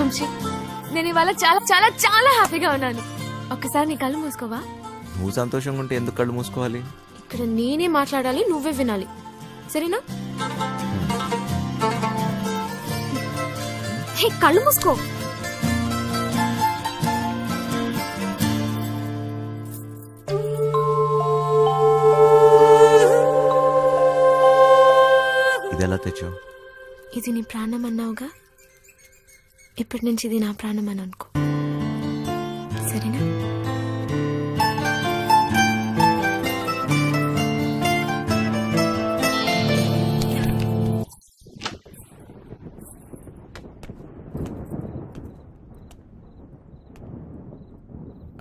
వంశీ, నేను ఇవాళ చాలా చాలా చాలా హ్యాపీగా ఉన్నాను. ఒక్కసారి నీ కళ్ళు మూసుకోవా? నువ్వు సంతోషంగా ఉంటే ఎందుకు కళ్ళు మూసుకోవాలి? ఇక్కడ నేనే మాట్లాడాలి, నువ్వే వినాలి, సరేనా? హే, కళ్ళు మూసుకో. ఇది ఎలా తెచ్చావు? ఇది నీ ప్రాణం అన్నావుగా, ఇప్పటి నుంచి ఇది నా ప్రాణం అని అనుకో, సరేనా?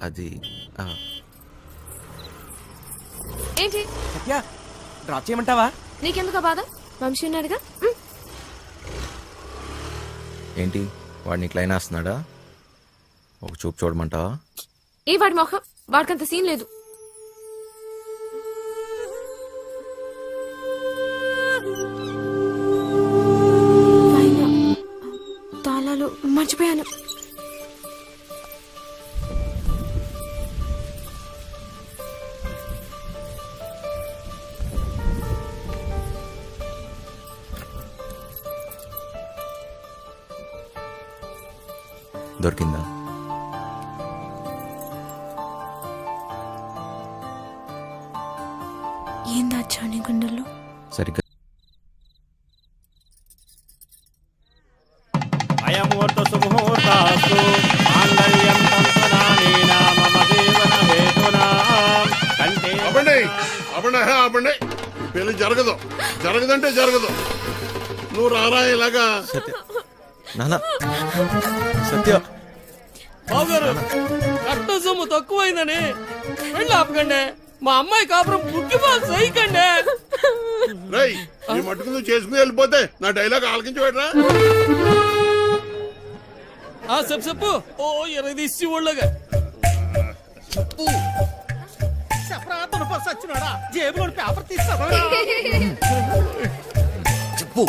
అది ఏంటి సత్య, డ్రాప్ చేయమంటావా? నీకెందుకు బాధ? వంశీ ఉన్నాడుగా. ఏంటి వాడు నీకు లైన్ వేస్తున్నాడా? ఒక చూపు చూడమంటావా? ఏ వాడి మొహం, వాడికంత సీన్ లేదు. పైన తాళాలు మర్చిపోయాను. దొరికిందా? ఏం దాచావు నీ గుండెల్లో? సరిగ్గా అయముహూర్త సుముహూర్తాస్తు మాంగళ్యం తంతునానేన మమ జీవన హేతునా కంటే. అవ్వండి అవ్వండి అవ్వండి, పెళ్లి జరగదు, జరగదంటే జరగదు. నువ్వు రారా ఇలాగా. సత్య, నాన్న, సత్య. బావగారు, కట్ట సొమ్ము తక్కువైందని వెళ్ళి ఆపకండి. మా అమ్మాయి కాపురం పుట్టిపాలు సైకండి. రై, నీ మట్టుకు నువ్వు చేసుకుని వెళ్ళిపోతే నా డైలాగ్ ఆలకించి పెట్టరా. చెప్పు. ఓ 20 తీసి ఒళ్ళగా చెప్పు. చెప్పరా సచ్చినాడా, జేబులో పేపర్ తీస్తావా? చెప్పు.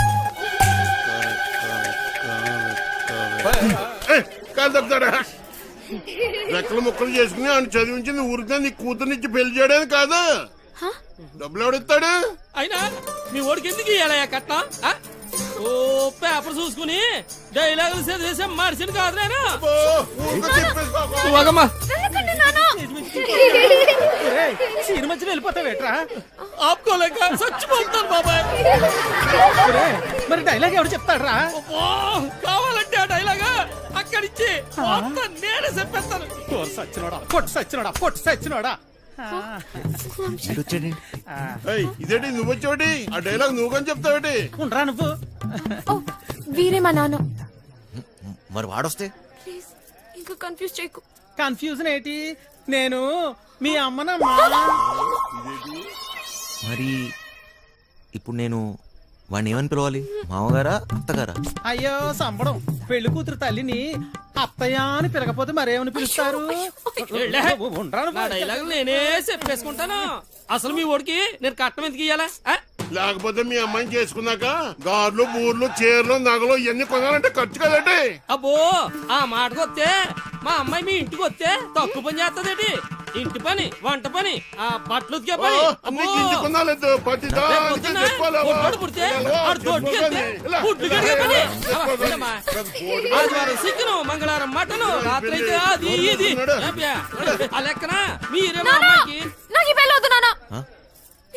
కాదు తప్పుతాడా? రెక్కలు ముక్కలు చేసుకుని ఆయన చదివించింది ఊరికే నీ కూతురునిచ్చి పెళ్లి చేయడానికి కాదు. డబ్బులు ఎవడిస్తాడు? అయినా మీ ఓడికి ఎందుకు ఇయ్యాలయ్యా కట్నం? ఓ పేపర్ చూసుకుని డైలాగులు చదివేసే మనిషిని కాదు నేను. సినిమా వెళ్ళిపోతావేట్రా? ఆపుకోలేక చచ్చిపోతాను బాబాయ్. మరి డైలాగ్ ఎవరు చెప్తాడ్రా? కావాలంటే ఆ డైలాగ్ అక్కడిచ్చి నేనే చెప్పేస్తాను. సచ్చినోడా, పొట్టు సచ్చినోడా, పొట్టు సచ్చినోడా. ఇదేంటి నువ్వు వచ్చేవాటి? ఆ డైలాగ్ నువ్వు కానీ చెప్తావేటి? ఉండరా నువ్వు? వీరే మా నాన్న. మరి వాడొస్తే? ప్లీజ్ ఇంకా కన్ఫ్యూజ్ చేయకు. కన్ఫ్యూజన్ ఏంటి? నేను మీ అమ్మనమ్మా. మరి ఇప్పుడు నేను వాడిని ఏమని పిలవాలి? మామగారా, అత్తగారా? అయ్యో సంబడం, పెళ్లి కూతురు తల్లిని అత్తయ్య అని పిలకపోతే మరేమని పిలుస్తారు? నేనే చెప్పేసుకుంటాను. అసలు మీ ఓడికి నేను కట్నం ఎందుకు ఇయ్యాలా? లేకపోతే మీ అమ్మాయిని చేసుకున్నాక గార్లు, బూర్లు, చీరలు, నగలు ఇవన్నీ కొనాలంటే ఖర్చు కదండి. అబ్బో, ఆ మాటకు వస్తే మా అమ్మాయి మీ ఇంటికి వస్తే తక్కువ పని చేస్తదేటి? ఇంటి పని, వంట పని, ఆ బట్టలు ఉతికే పని. చికెన్, మంగళవారం మటన్, రాత్రి అయితే అది ఇది. ఆ లెక్కన మీరే మా అమ్మాయికి. నాకు ఈ పెళ్ళి వద్దు నాన్న.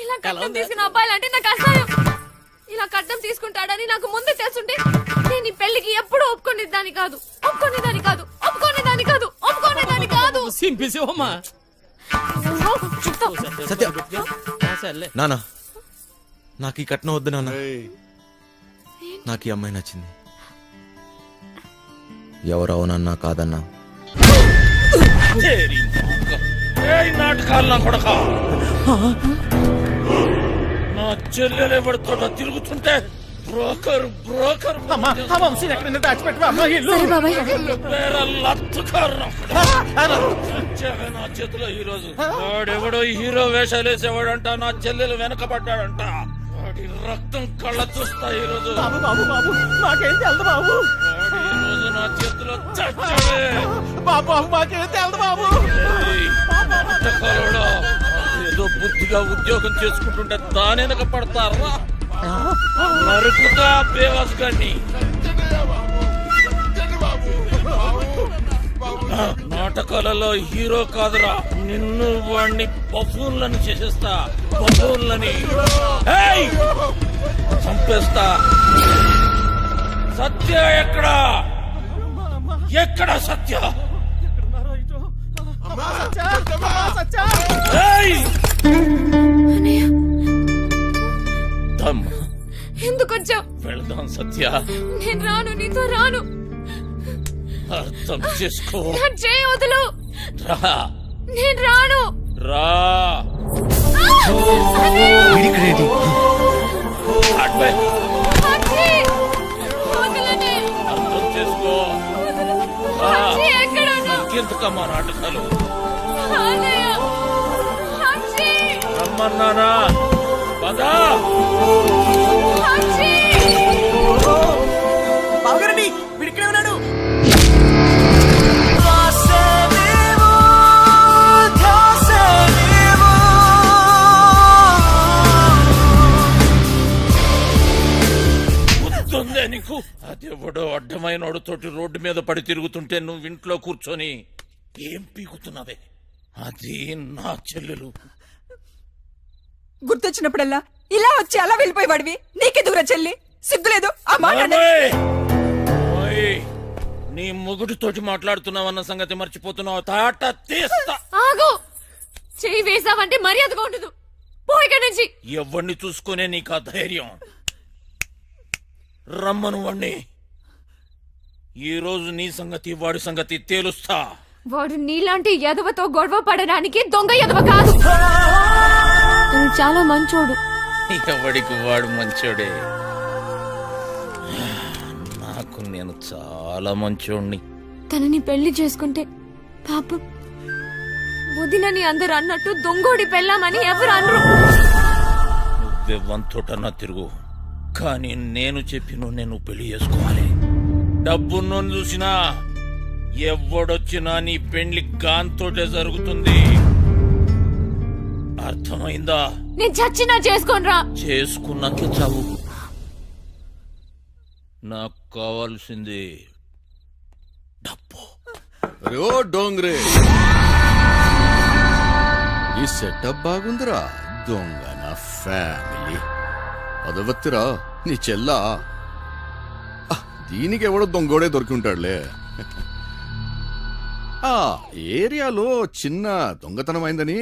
ఇలా కట్నం తీసుకున్న అబ్బాయిలంటే నాకు అసహ్యం. ఇలా కట్నం తీసుకుంటాడని నాకు ముందే తెలుసుంటే నేను ఈ పెళ్లికి ఎప్పుడు ఒప్పుకునేదాన్ని కాదు. సింపిసేవమ్మా. సత్య, నాన్న, నాకు ఈ కట్నం వద్దు నాన్న. నాకు ఈ అమ్మాయి నచ్చింది. ఎవరు అవునన్నా కాదన్నా నాటకాలు నా కొడక. నా చెల్లెలెవడితో తిరుగుతుంటే బ్రోకర్ నా చేతిలో ఈ రోజు వాడెవడో హీరో వేషాలు వేసేవాడంట. నా చెల్లెలు వెనకబడ్డాడంట. వాడి రక్తం కళ్ళ చూస్తా ఈ రోజు. నాకేం తెలుసు బాబు. ఈ రోజు నా చేతిలో చచ్చాడే. బాబు మాకేం తెలదు బాబు. ఏయ్, నాటకాలోడా, ఏదో బుద్ధిగా ఉద్యోగం చేసుకుంటుంటే దానెనక పడతారా? నరుకుతా బేవాస్ గాన్ని. నాటకాలలో హీరో కాదురా, నిన్ను వాణ్ణి బఫూన్లని చేసేస్తా. బఫూన్లని ఏయ్! చంపేస్తా. సత్య ఎక్కడా? ఎక్కడ సత్య? ఏయ్! అన్నయ్య దమ్. ఎందుకు వచ్చావు? వెళదాం సత్య, నేను రాను, నీతో రాను. అర్థం చేసుకో. నా చేయి వదులు. రా, నేను రాను. రా. వీడిక్కడేంటి? అడ్వై. అక్షి! వదలని. అర్థం చేసుకో. రా. అక్షి, ఎక్కడున్నావు? ఇంకెందుకమ్మా నాటకాలు? అన్నయ్య! అక్షి! రమ్మన్నానా? పదా. అక్షి! బావగారండి వీడు ఇక్కడే ఉన్నాడు. గుర్తుందే నీకు? అదెవడో అడ్డమైనోడుతోటి రోడ్డు మీద పడి తిరుగుతుంటే నువ్వు ఇంట్లో కూర్చొని ఏం పీకుతున్నావే? అది నా చెల్లెలు. గుర్తొచ్చినప్పుడల్లా ఇలా వచ్చి అలా వెళ్ళిపోయేవాడివి. నీకే దూరం చెల్లి, సిగ్గులేదు ఆ మాట అన్న- ఓయ్! ఓయ్! నీ మొగుడితోటి మాట్లాడుతున్నావన్న సంగతి మర్చిపోతున్నావు. తాట తీస్తా. ఆగు! చెయ్యి వేసావంటే మర్యాదగా ఉండదు. పో ఇక్కడి నుంచి. ఎవరిని చూసుకునే నీకు ఆ ధైర్యం? రమ్మను వాణ్ణి. ఈ రోజు నీ సంగతి వాడి సంగతి తేలుస్తా. వాడు నీలాంటి ఎదవతో గొడవ పడడానికి దొంగ ఎదవ కాదు. తను చాలా మంచోడు. ఎవడికి వాడు మంచోడే. నాకు నేను చాలా మంచోడిని. తనని పెళ్లి చేసుకుంటే పాపం వదినని అందరు అన్నట్టు దొంగోడి పెళ్ళామని ఎవరు అనరు. నువ్వే వంతోటన్నా తిరుగు, కానీ నేను చెప్పిన నేను పెళ్లి చేసుకోవాలి. డబ్బున్నోని చూసినా ఎవడొచ్చినా నీ పెళ్లి గాంతోటే జరుగుతుంది. అర్థమైందా? నేను చచ్చినా చేసుకోనరా. చేసుకున్నాకే చావు. నాకు కావాల్సింది డబ్బు. అరే ఓ డోంగ్రే, ఈ సెటప్ బాగుందిరా. దొంగ నా ఫ్యామిలీ అదవత్తిరా నీ చెల్లా. దీనికి ఎవడో దొంగోడే దొరికి ఉంటాడులే. ఆ ఏరియాలో చిన్న దొంగతనం అయిందని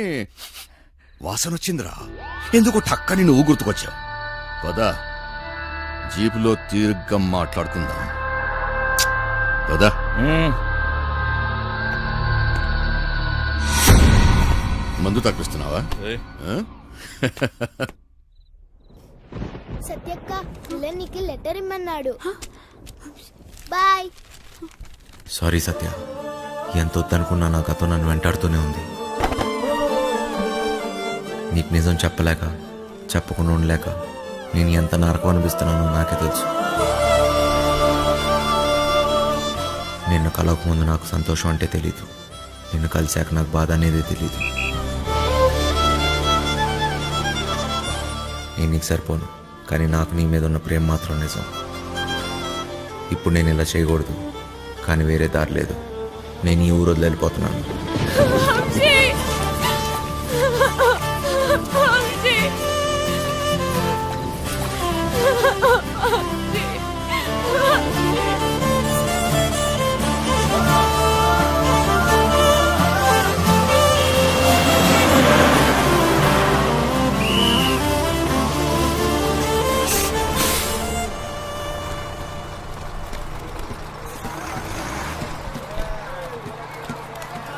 వాసన వచ్చిందిరా. ఎందుకు టక్కని నువ్వు గుర్తుకొచ్చావు? పదా జీపులో తీర్ఘం మాట్లాడుకుందాం. పదా. మందు తగ్గిస్తున్నావా? సత్యక్క నీకు లెటర్ ఇమ్మన్నాడు. బాయ్. సారీ సత్య, ఎంత వద్దనుకున్నా నా గతం నన్ను వెంటాడుతూనే ఉంది. నీకు నిజం చెప్పలేక, చెప్పకుండా ఉండలేక నేను ఎంత నరకం అనిపిస్తున్నానో నాకే తెలుసు. నిన్ను కలవకముందు నాకు సంతోషం అంటే తెలీదు, నిన్ను కలిశాక నాకు బాధ అనేది తెలీదు. నేను నీకు సరిపోను, కానీ నాకు నీ మీద ఉన్న ప్రేమ మాత్రం నిజం. ఇప్పుడు నేను ఇలా చేయకూడదు, కానీ వేరే దారి లేదు. నేను ఈ ఊరు వదిలి వెళ్ళిపోతున్నాను.